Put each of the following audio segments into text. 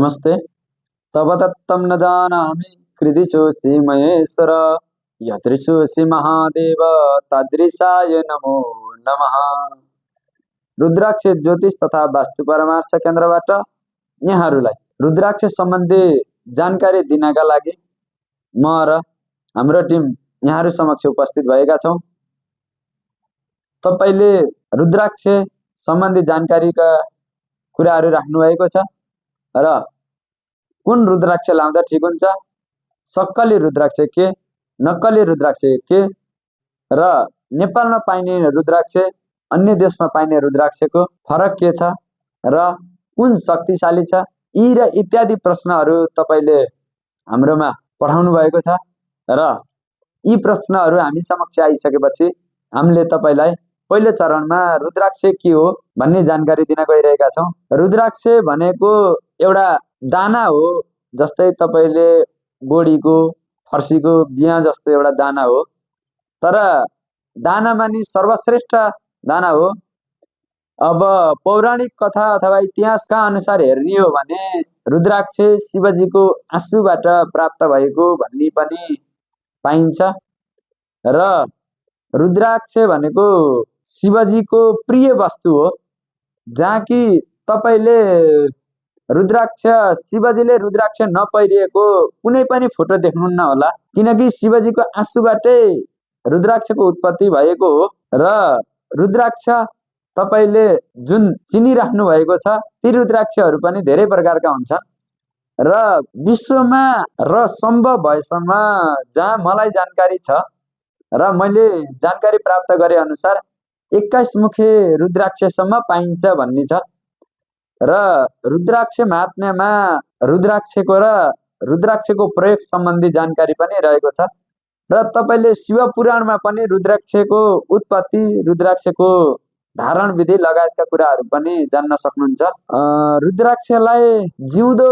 नमस्ते। तव तत्तं न जानामि कृदिशोऽसि महेश्वर यदृशोऽसि महादेव तादृशाय नमो नमः। रुद्राक्ष ज्योतिष तथा वास्तु परामर्श केन्द्रबाट यहाँहरूलाई रुद्राक्ष सम्बन्धी जानकारी दिनका लागि म र हाम्रो टिम यहाँहरू समक्ष उपस्थित भएका छौँ। तपाईले रुद्राक्ष सम्बन्धी जानकारीका कुराहरू राख्नु भएको छ र कुन रुद्राक्ष लाउँदा ठिक हुन्छ, सक्कली रुद्राक्ष के, नक्कली रुद्राक्ष के र नेपालमा पाइने रुद्राक्ष अन्य देशमा पाइने रुद्राक्षको फरक के छ र कुन शक्तिशाली छ, यी र इत्यादि प्रश्नहरू तपाईले हाम्रोमा पठाउनु भएको छ र यी प्रश्नहरू हामी समक्ष आइसकेपछि हामीले तपाईलाई पहिलो चरणमा रुद्राक्ष के हो भन्ने जानकारी दिन गइरहेका छौँ। रुद्राक्ष भनेको एउटा दाना हो, जस्तै तपाईले बोडीको फर्सीको बिया जस्तो एउटा दाना हो, तर दानामा नि सर्वश्रेष्ठ दाना हो। अब पौराणिक कथा अथवा इतिहासका अनुसार हेर्ने हो भने रुद्राक्ष शिवजीको आँसुबाट प्राप्त भएको भन्ने पनि पाइन्छ र रुद्राक्ष भनेको शिवजीको प्रिय वस्तु हो, जहाँ कि तपाईले रुद्राक्ष शिवजीले रुद्राक्ष नपहिरिएको कुनै पनि फोटो देख्नुहुन्न होला, किनकि शिवजीको आँसुबाटै रुद्राक्षको उत्पत्ति भएको हो र रुद्राक्ष तपाईले जुन चिनिराख्नु भएको छ ती रुद्राक्षहरू पनि धेरै प्रकारका हुन्छन् र विश्वमा र सम्भव भएसम्म जहाँ मलाई जानकारी छ र मैले जानकारी प्राप्त गरे अनुसार 21 मुखे रुद्राक्षसम्म पाइन्छ भन्ने छ र रुद्राक्ष महात्म्यमा रुद्राक्षको र रुद्राक्षको प्रयोग सम्बन्धी जानकारी पनि रहेको छ र तपाईले शिव पुराणमा पनि रुद्राक्षको उत्पत्ति, रुद्राक्षको धारण विधि लगायतका कुराहरू पनि जान्न सक्नुहुन्छ। रुद्राक्षलाई जिउँदो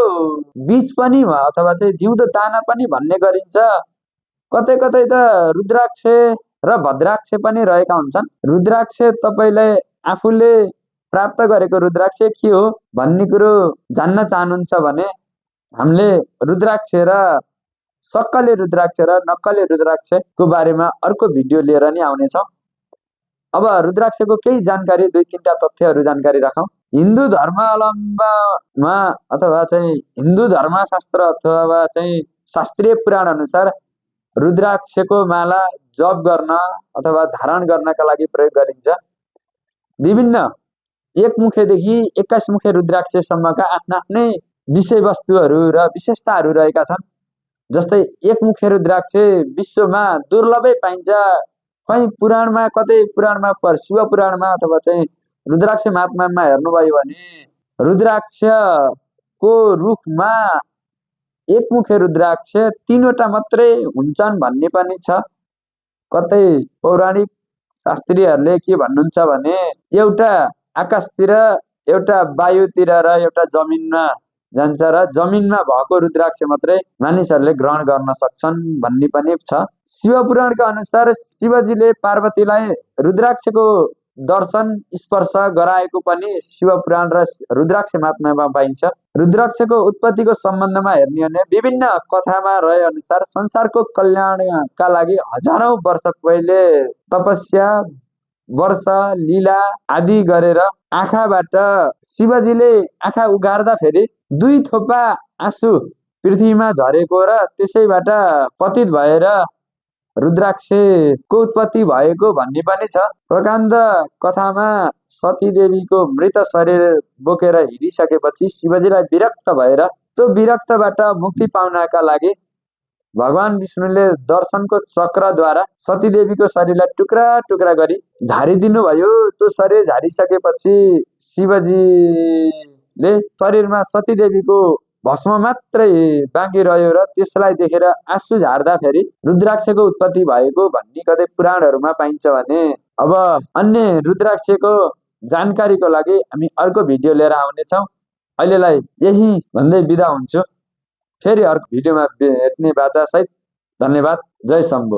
बीज पनि अथवा चाहिँ जिउँदो दाना पनि भन्ने गरिन्छ। कतै कतै त रुद्राक्ष र भद्राक्ष पनि रहेका हुन्छन्। रुद्राक्ष तपाईलाई आफूले प्राप्त गरेको रुद्राक्ष के हो भन्ने कुरो जान्न चाहनुहुन्छ भने हामीले रुद्राक्ष र सक्कली रुद्राक्ष र नक्कली रुद्राक्षको बारेमा अर्को भिडियो लिएर नि आउनेछौँ। अब रुद्राक्षको केही जानकारी, 2-3टा तथ्यहरू जानकारी राखौँ। हिन्दू धर्मावलम्बमा अथवा चाहिँ हिन्दू धर्मशास्त्र अथवा चाहिँ शास्त्रीय पुराण अनुसार रुद्राक्षको माला जप गर्न अथवा धारण गर्नका लागि प्रयोग गरिन्छ। विभिन्न 1 मुखेदेखि 21 मुखे रुद्राक्षसम्मका आफ्ना आफ्नै विषयवस्तुहरू र विशेषताहरू रहेका छन्। जस्तै 1 मुखे रुद्राक्ष विश्वमा दुर्लभै पाइन्छ। कहीँ पुराणमा, कतै पुराणमा, शिव पुराणमा अथवा चाहिँ रुद्राक्ष महात्म्यमा हेर्नुभयो भने रुद्राक्षको रुखमा 1 मुखे रुद्राक्ष 3वटा मात्रै हुन्छन् भन्ने पनि छ। कतै पौराणिक शास्त्रीहरूले के भन्नुहुन्छ भने एउटा आकाशतिर, एउटा वायुतिर र एउटा जमिनमा जान्छ र जमिनमा भएको रुद्राक्ष मात्रै मानिसहरूले ग्रहण गर्न सक्छन् भन्ने पनि छ। शिव पुराणका अनुसार शिवजीले पार्वतीलाई रुद्राक्षको दर्शन स्पर्श गराएको पनि शिव पुराण र रुद्राक्ष महात्म्यमा पाइन्छ। रुद्राक्षको उत्पत्तिको सम्बन्धमा हेर्ने हो भने विभिन्न कथामा रहे अनुसार संसारको कल्याणका लागि हजारौं वर्ष पहिले तपस्या, वर्ष, लीला आदि गरेर आँखाबाट शिवजीले आँखा उगार्दा फेरि 2 थोपा आँसु पृथ्वीमा झरेको र त्यसैबाट पतित भएर रुद्राक्षको उत्पत्ति भएको भन्ने पनि छ। प्रकाण्ड कथामा सती देवीको मृत शरीर बोकेर हिँडिसकेपछि शिवजीलाई विरक्त भएर त्यो विरक्तबाट मुक्ति पाउनका लागि भगवान विष्णुले दर्शनको चक्रद्वारा सती देवीको शरीरलाई टुक्रा टुक्रा गरी झारिदिनु भयो। त्यो शरीर झारिसकेपछि शिवजीले शरीरमा सती देवीको भस्म मात्रै बाँकी रह्यो र त्यसलाई देखेर आँसु झार्दा फेरि रुद्राक्षको उत्पत्ति भएको भन्ने कतै पुराणहरूमा पाइन्छ भने अब अन्य रुद्राक्षको जानकारीको लागि हामी अर्को भिडियो लिएर आउनेछौँ। अहिलेलाई यही भन्दै बिदा हुन्छु। फेरि अर्को भिडियोमा भेट्ने बाचा सहित। धन्यवाद। जय शम्भो।